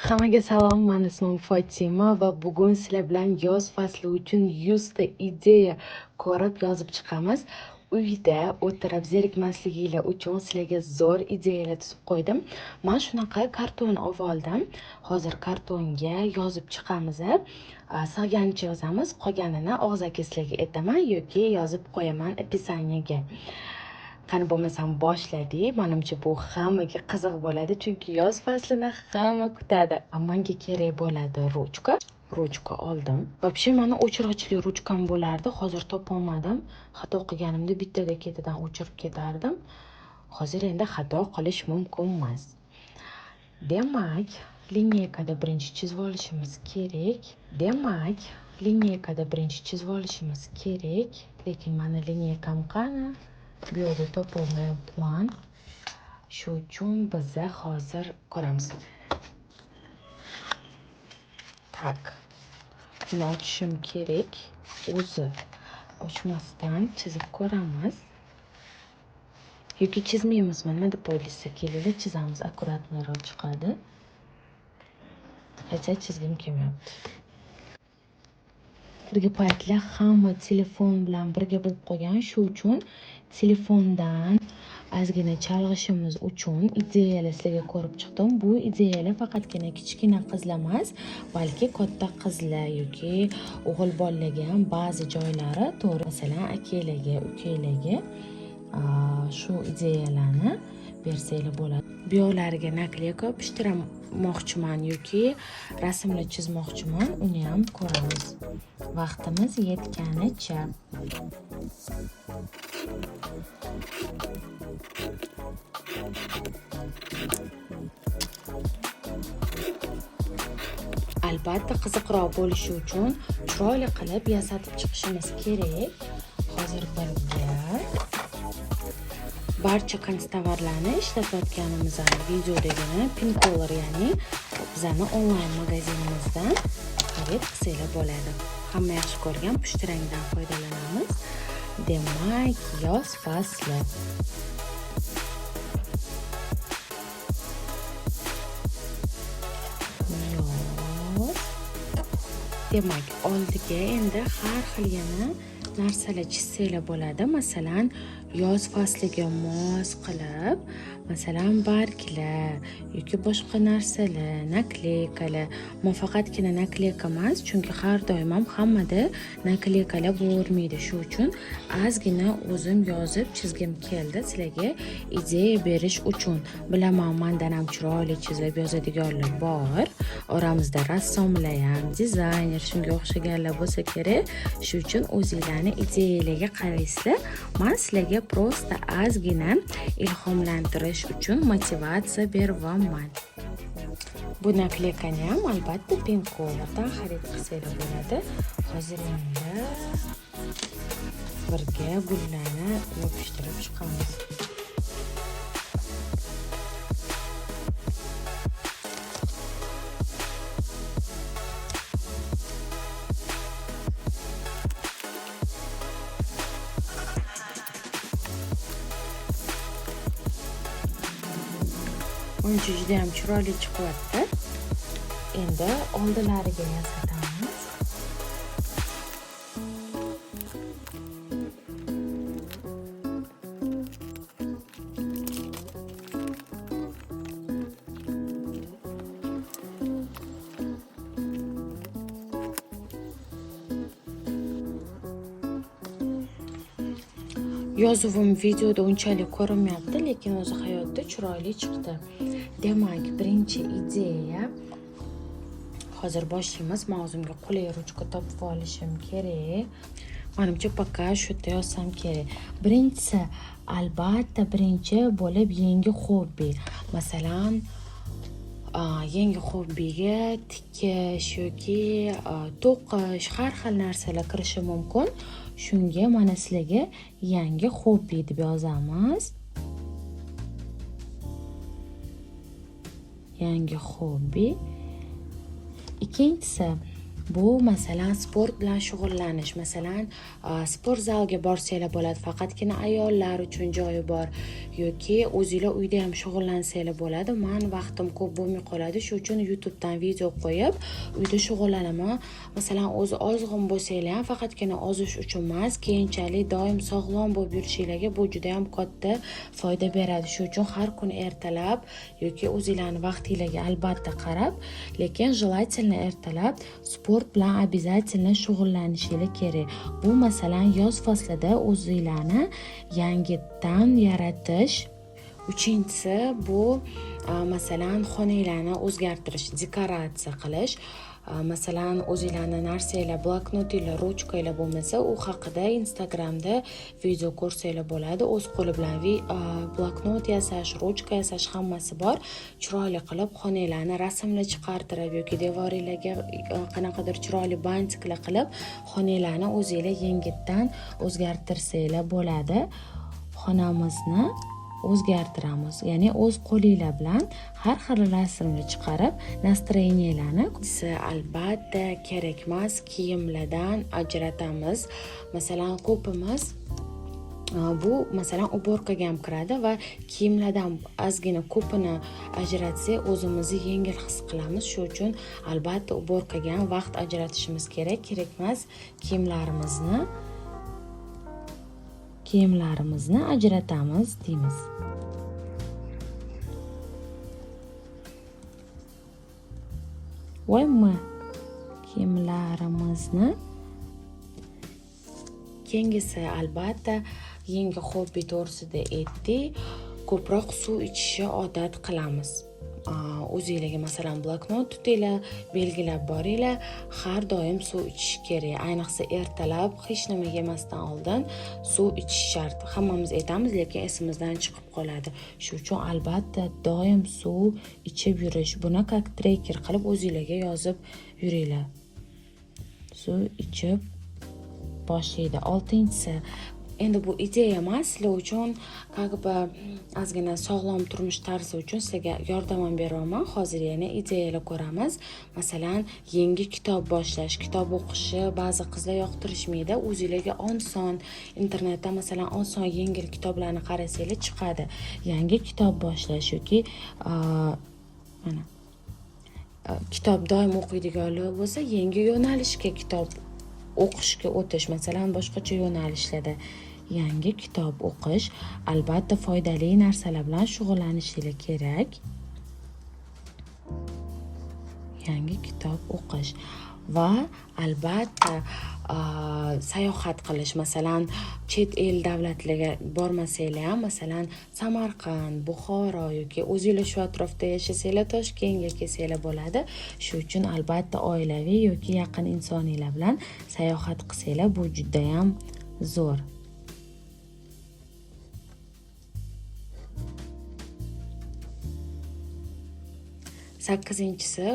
Hammaga salom, men ismim Fotima va bugun sizlar bilan yoz fasli uchun 100 ta ideya ko'rib yozib chiqamiz. Uyda o'tirib zerikmasliginglar uchun sizlarga zo'r ideyalar tuzib qo'ydim. Men shunaqa karton olib oldim. Hozir kartonga yozib chiqamiz. Sig'ganicha yozamiz, qolganini og'zaki sizlarga aytaman yoki yozib qo'yaman описаниеga. Qani bo'lmasam boshladik. Menimcha bu hammaga qiziq bo'ladi, chunki yoz faslini hamma kutadi. Menga kerak bo'ladi ruchka oldim. Вообще meni o'chirgichli ruchkam bo'lardi, hozir topolmadim. Xato qilganimda bittada ketidan o'chirib ketardim. Hozir endi xato qilish mumkin emas. Demak, lineykada birinchi chizib olishimiz kerak. Lekin meni lineykam qani? Bu yerda topolmayapman. Shu uchun biz hozir ko'ramiz. Tak. Buni ochishim kerak. O'zi ochmasdan chizib ko'ramiz. Yoki chizmaymizmi? Nima deb o'ylaysiz? Kelinglar chizamiz, akkuratliroq chiqadi. Hech chizgim kelmayapti. Birga paytlar hamma telefon bilan birga bo'lib qolgan, shu uchun telefondan ozgina chalg'ishimiz uchun ideyalar sizlarga ko'rib chiqdim. Bu ideyalar faqatgina kichkina qizlar emas, balki katta qizlar yoki o'g'il bolalarga ham ba'zi joylari to'g'ri, masalan, akalarga, ukalarga shu ideyalarni bersanglar bo'ladi. Bu yoqlariga nakleyka yopishtirmoqchiman yoki rasmlar chizmoqchiman, uni ham ko'ramiz. Vaqtimiz yetganicha. Albatta qiziqroq bo'lishi uchun chiroyli qilib yasatib chiqishimiz kerak. Hozir birga barcha konstovarlarni ishlatayotganimiz videodagina Pincolor, ya'ni bizani onlayn magazinimizdan xarid qilsanglar bo'ladi. Hamma yaxshi ko'rgan pushti rangdan foydalanamiz. Demak, yoz fasli. Demak, oldiga endi har xil yana narsalar chizsanglar bo'ladi. Masalan, yoz fasliga mos qilib, masalan, barglar yoki boshqa narsalar, nakleykalar. Men faqatgina nakleyka emas, chunki har doim ham hammada nakleykalar bo'lmaydi. Shu uchun ozgina o'zim yozib chizgim keldi sizlarga ideya berish uchun. Bilaman, mendan ham chiroyli chizib yozadiganlar bor. Oramizda rassomlar ham, dizayner shunga o'xshaganlar bo'lsa kerak. Shu uchun o'zingizlarning ideyalarga qaraysizlar. Men sizlarga prosta ozgina ilhomlantirish uchun motivatsiya beryapman. Bu nakleykani ham albatta Pincolordan xarid qilsanglar bo'ladi. Hozir endi birga gullarni yopishtirib chiqamiz. Uncha juda ham chiroyli chiqyapti. Endi oldilariga yasatamiz. Yozuvim videoda unchalik ko'rinmayapti, lekin o'zi hayotda chiroyli chiqdi. Demak, birinchi ideya. Hozir boshlaymiz. Men o'zimga qulay ruchka topib olishim kerak. Menimcha paka shu yerda yozsam kerak. Birinchisi, albatta birinchi bo'lib yangi hobbi. Masalan, yangi hobbiga tikish yoki to'qish, har xil narsalar kirishi mumkin. Shunga mana sizlarga yangi hobbi deb yozamiz. Yangi hobbi. Ikkinchisi, Bu masalan sport bilan shug'ullanish, masalan sport zaliga borsanglar bo'ladi, faqatgina ayollar uchun joyi bor, yoki o'zinglar uyda ham shug'ullansanglar bo'ladi. Men vaqtim ko'p bo'lmay qoladi, shu uchun YouTubedan video qo'yib uyda shug'ullanaman. Masalan ozg'in bo'lsanglar ham faqatgina ozish uchun emas, keyinchalik doim sog'lom bo'lib yurishinglarga bu juda ham katta foyda beradi. Shu uchun har kun ertalab yoki o'zinglarning vaqtinglarga albatta qarab, lekin желательно ertalab sport bilan обязательно shug'ullanishinglar kerak. Bu masalan yoz faslida o'zinglarni yangitdan yaratish. Uchinchisi bu masalan xonanglarni o'zgartirish, dekoratsiya qilish. Masalan o'zinglarning narsanglar, bloknotinglar, ruchkanglar bo'lmasa, u haqida Instagramda video ko'rsanglar bo'ladi. O'z qo'li bilan bloknot yasash, ruchka yasash hammasi bor. Chiroyli qilib xonanglarni rasmlar chiqartirib yoki devoringlarga qanaqadir chiroyli bantiklar qilib xonanglarni o'zinglar yengitdan o'zgartirsanglar bo'ladi. Xonamizni o'zgartiramiz, ya'ni o'z qo'linglar bilan har xil rasmni chiqarib настроениyalarni albatta kerak emas kiyimlardan ajratamiz. Masalan ko'pimiz bu masalan уборкаga ham kiradi va kiyimlardan ozgina ko'pini ajratsak o'zimizni yengil his qilamiz. Shu uchun albatta уборкаga ham vaqt ajratishimiz kerak. Kerak emas kiyimlarimizni ajratamiz deymiz. Voymi kiyimlarimizni. Keyingisi albatta yangi hobbi to'g'risida aytdik. Ko'proq suv ichishni odat qilamiz. O'zingizga masalan bloknot tutinglar, belgilab boringlar, har doim suv ichish kerak. Ayniqsa ertalab hech nima yemasdan oldin suv ichish shart. Hammamiz aytamiz, lekin esimizdan chiqib qoladi. Shu uchun albatta doim suv ichib yurish. Buni как tracker qilib o'zingizga yozib yuringlar. Suv ichib boshlaydi. 6-inchisi, endi bu ideya emas, sizlar uchun ozgina sog'lom turmush tarzi uchun sizlarga yordam beraman. Hozir yana ideyalar ko'ramiz. Masalan, yangi kitob boshlash. Kitob o'qishni ba'zi qizlar yoqtirishmaydi. O'zingizga oson internetda masalan oson yengil kitoblarni qarasanglar chiqadi. Yangi kitob boshlash yoki mana kitob doim o'qiydiganlar bo'lsa, yangi yo'nalishga kitob o'qishga o'tish, masalan boshqacha yo'nalishlarda yangi kitob o'qish, albatta foydali narsalar bilan shug'ullanishingiz kerak. Yangi kitob o'qish va albatta sayohat qilish. Masalan chet el davlatlarga bormasanglar ham, masalan Samarqand, Buxoro yoki o'zingizlar shu atrofda yashasanglar Toshkentga kelsanglar bo'ladi. Shu uchun albatta oilaviy yoki yaqin insonlar bilan sayohat qilsanglar bu juda ham zo'r. Sakkizinchisi,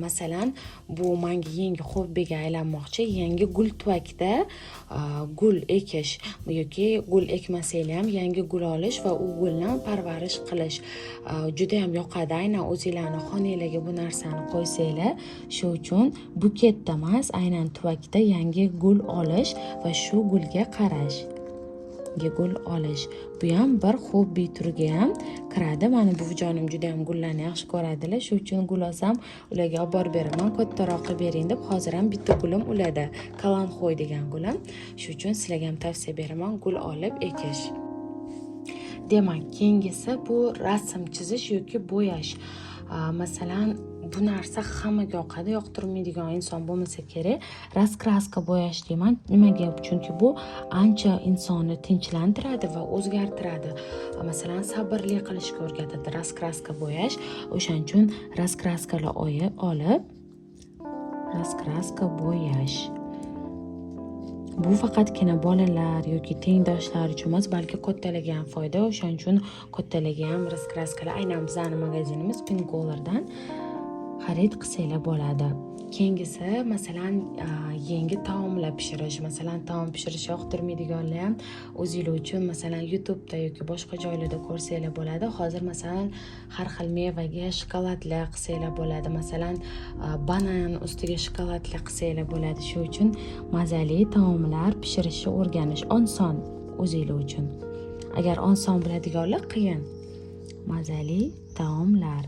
masalan bu menga yangi hobbiga aylanmoqchi. Yangi gul tuvakda gul ekish yoki gul ekmasanglar ham yangi gul olish va u gulni parvarish qilish juda ham yoqadi. Aynan o'zingizlarning xonangizga bu narsani qo'ysanglar, shu uchun buketda emas, aynan tuvakda yangi gul olish va shu gulga qarash. Gul olish. Bu ham bir hobbi turiga ham kiradi. Meni buvijonim juda ham gullarni yaxshi ko'radilar. Shu uchun gul olsam, ularga olib borib beraman. Kattaroq qilib bering deb, hozir ham bitta gulim ularda. Kalanxo'y degan gulim. Shu uchun sizlarga ham tavsiya beraman gul olib ekish. Demak, keyingisi bu rasm chizish yoki bo'yash. Masalan, bu narsa hammaga yoqadi, yoqtirmaydigan inson bo'lmasa kerak. Raskraska bo'yash deyman. Nimaga? Chunki bu ancha insonni tinchlantiradi va o'zgartiradi. Masalan, sabrli qilishga o'rgatadi raskraska bo'yash. O'shaning uchun raskraskalar olib raskraska bo'yash. Bu faqatgina bolalar yoki tengdoshlar uchun emas, balki kattalarga ham foyda. O'shaning uchun kattalarga ham raskraskalar aynan bizning magazinimiz Pink Color'dan xarid qilsanglar bo'ladi. Keyingisi masalan yangi taomlar pishirish, masalan taom pishirish yoqtirmaydiganlar ham o'zinglar uchun masalan YouTube'da yoki boshqa joylarda ko'rsanglar bo'ladi. Hozir masalan har xil mevaga shokoladli qilsanglar bo'ladi. Masalan banan ustiga shokoladli qilsanglar bo'ladi. Shu uchun mazali taomlar pishirishni o'rganish oson o'zinglar uchun. Agar oson biladiganlar qiyin. Mazali taomlar.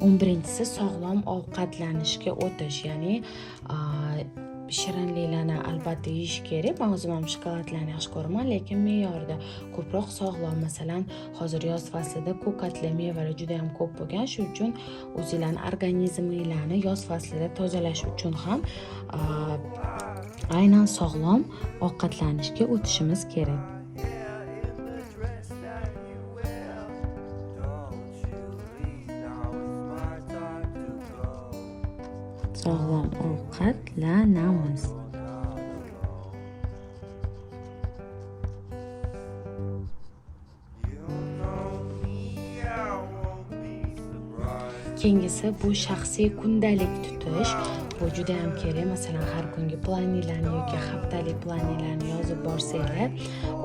11-si sog'lom ovqatlanishga o'tish, ya'ni shirinliklarni albatta yeyish kerak. Men o'zim ham shokoladlarni yaxshi ko'raman, lekin me'yorida ko'proq sog'lom. Masalan, hozir yoz faslida ko'katli mevalar juda ham ko'p bo'lgan. Shu uchun o'zingizlarning organizminglarni yoz faslida tozalash uchun ham aynan sog'lom ovqatlanishga o'tishimiz kerak. Sog'lom ovqatlanamiz. Keyingisi bu shaxsiy kundalik tutish. Bu juda ham kerak. Masalan, har kungi planinglarni yoki haftalik planinglarni yozib borsanglar,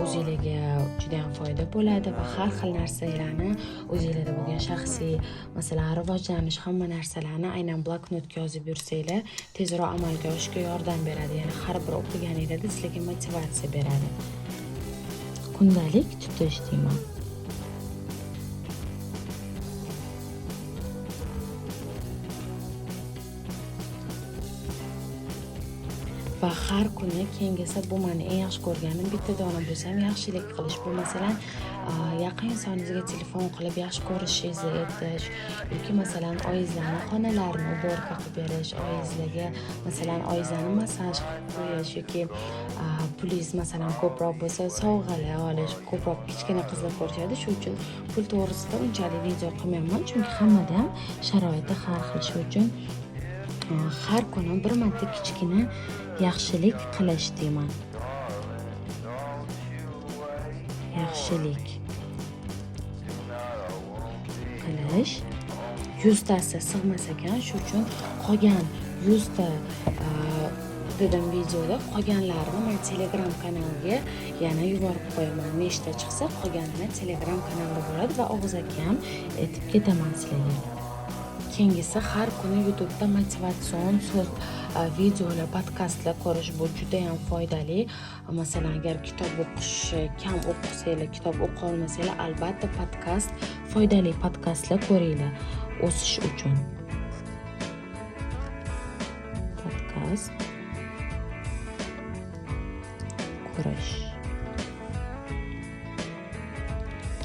o'zingizlarga juda ham foyda bo'ladi va har xil narsalarni o'zingizlarda bo'lgan shaxsiy, masalan, rivojlanish hamma narsalarni aynan bloknotga yozib yursanglar, tezroq amalga oshishga yordam beradi. Ya'ni har bir o'qiganingizda sizlarga motivatsiya beradi. Kundalik tutish deyman. Va har kuni keyingisi bu meni eng yaxshi ko'rganim bitta dona bo'lsa ham yaxshilik qilish. Bu masalan yaqin insoningizga telefon qilib yaxshi ko'rishingizni aytish yoki masalan oyingizlarning xonalarini uborka qilib berish, oyingizlarga masalan oyingizlarni massaj qilib qo'yish yoki pulingiz masalan ko'proq bo'lsa sovg'alar olish. Ko'proq kichkina qizlar ko'rishadi, shu uchun pul to'g'risida unchalik video qilmayman, chunki hammada ham sharoiti har xil. Shu uchun har kuni bir marta kichkina yaxshilik qilish deyman. Yaxshilik qilish 100 tasi sig'mas ekan, shu uchun qolgan 100 ta dedim videoda qolganlarini men Telegram kanaliga yana yuborib qo'yaman. Nechta chiqsa qolganini Telegram kanalida bo'ladi va og'iz aka ham aytib ketaman sizlarga. Keyingisi har kuni YouTube'da motivatsion so'z videolar, podkastlar ko'rish bu juda ham foydali. Masalan, agar kitob o'qish kam o'qisanglar, kitob o'qiy olmasanglar, albatta podkast, foydali podkastlar ko'ringlar o'sish uchun. Podkast ko'rish.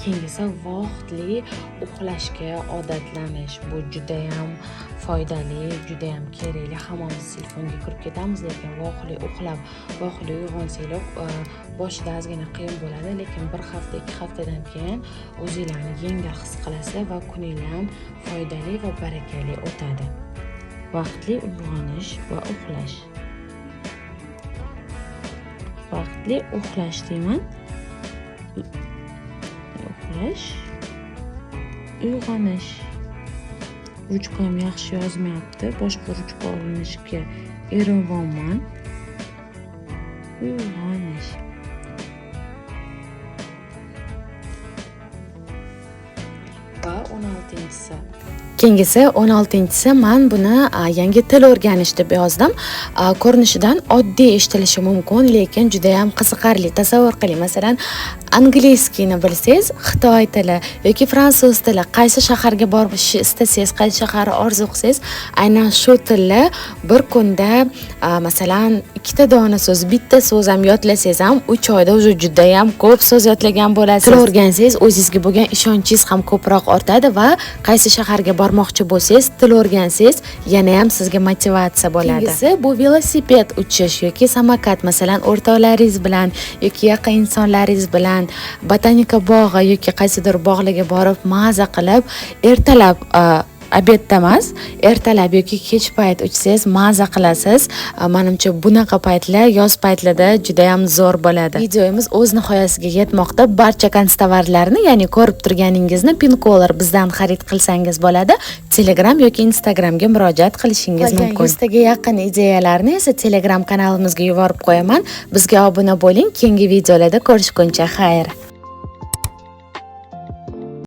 Keyingisi vaqtli uxlashga odatlanish. Bu juda ham foydali, juda ham kerakli. Hammamiz telefonga kirib ketamiz, lekin vaqtli uxlab, vaqtli uyg'onsanglar boshida ozgina qiyin bo'ladi, lekin bir hafta, 2 haftadan keyin o'zingizlarni yengil his qilasizlar va kuningiz ham foydali va barakali o'tadi. Vaqtli uyg'onish va uxlash. Vaqtli uxlash deyman. Uxlash, uyg'onish. Ruchkam yaxshi yozmayapti. Boshqa ruchka olinishga eringanman. Uyg'onish. Va 16-si. Keyingisi 16-si men buni yangi til o'rganish deb yozdim. Ko'rinishidan oddiy eshitilishi mumkin, lekin juda ham qiziqarli. Tasavvur qiling, masalan, angliyskini bilsangiz, xitoy tili yoki fransuz tili, qaysi shaharga borishni istasangiz, qaysi shaharni orzu qilsangiz, aynan shu tilni bir kunda masalan 2 dona so'z, bitta so'z ham yodlasangiz ham 3 oyda o'zi juda ham ko'p so'z yodlagan bo'lasiz. Til o'rgansangiz, o'zingizga bo'lgan ishonchingiz ham ko'proq ortadi va qaysi shaharga bormoqchi bo'lsangiz, til o'rgansangiz, yana ham sizga motivatsiya bo'ladi. Keyingisi bu velosiped uchish yoki samokat, masalan, o'rtoqlaringiz bilan yoki yaqin insonlaringiz bilan botanika bog'i yoki qaysidir bog'larga borib maza qilib, ertalab obedda emas, ertalab yoki kech payt uchsangiz maza qilasiz. Menimcha bunaqa paytlar yoz paytlarida juda ham zo'r bo'ladi. Videomiz o'z nihoyasiga yetmoqda. Barcha konstovarlarni, ya'ni ko'rib turganingizni Pincolor bizdan xarid qilsangiz bo'ladi. Telegram yoki Instagramga murojaat qilishingiz mumkin. 100 taga yaqin ideyalarni esa Telegram kanalimizga yuborib qo'yaman. Bizga obuna bo'ling. Keyingi videolarda ko'rishguncha xayr.